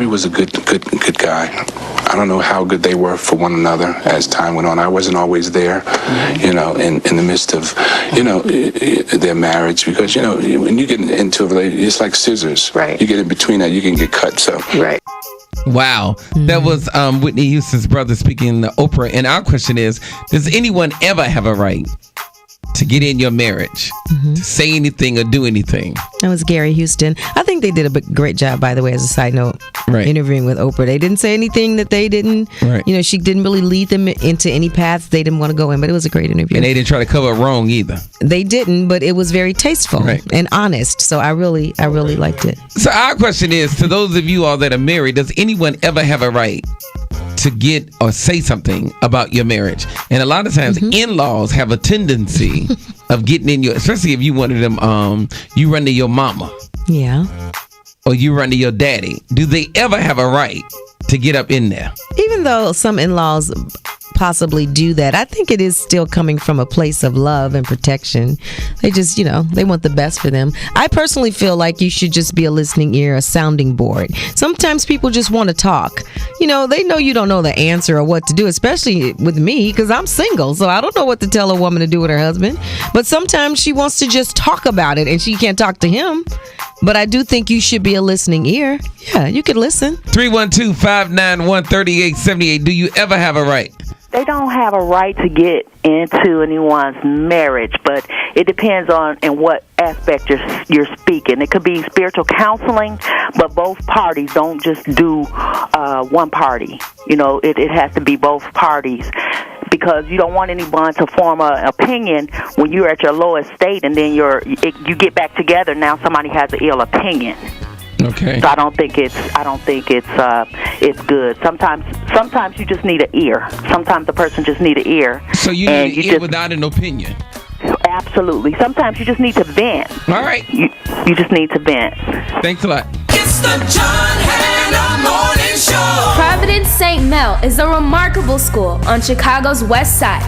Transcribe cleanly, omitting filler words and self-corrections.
Bobby was a good guy. I don't know how good they were for one another as time went on. I wasn't always there, in the midst of, their marriage, because, when you get into a relationship, it's like scissors. Right. You get in between that, you can get cut. So. Right. Wow. That was Whitney Houston's brother speaking to Oprah. And our question is, does anyone ever have a right to get in your marriage, to say anything or do anything? That was Gary Houston. I think they did a great job, by the way, as a side note, interviewing with Oprah. They didn't say anything that they didn't, she didn't really lead them into any paths they didn't want to go in, but it was a great interview. And they didn't try to cover it wrong either. They didn't, but it was very tasteful and honest. So I really liked it. So our question is, to those of you all that are married, does anyone ever have a right to get or say something about your marriage? And a lot of times in-laws have a tendency of getting in your, especially if you one of them, you run to your mama. Yeah. Or you run to your daddy. Do they ever have a right to get up in there? Even though some in-laws possibly do that, I think it is still coming from a place of love and protection. They just, they want the best for them. I personally feel like you should just be a listening ear, a sounding board. Sometimes people just want to talk. They know you don't know the answer or what to do, especially with me, because I'm single, so I don't know what to tell a woman to do with her husband. But sometimes she wants to just talk about it and she can't talk to him. But I do think you should be a listening ear. Yeah, you could listen. 312-591-3878. Do you ever have a right? They don't have a right to get into anyone's marriage, but it depends on in what aspect you're speaking. It could be spiritual counseling, but both parties don't just do one party. It has to be both parties, because you don't want anyone to form an opinion when you're at your lowest state, and then you get back together. Now somebody has an ill opinion. Okay. So I don't think it's good. Sometimes you just need an ear. Sometimes the person just need an ear. So you need an ear without an opinion. Absolutely. Sometimes you just need to vent. All right. You just need to vent. Thanks a lot. It's the John Hanna Morning Show. Providence St. Mel is a remarkable school on Chicago's west side.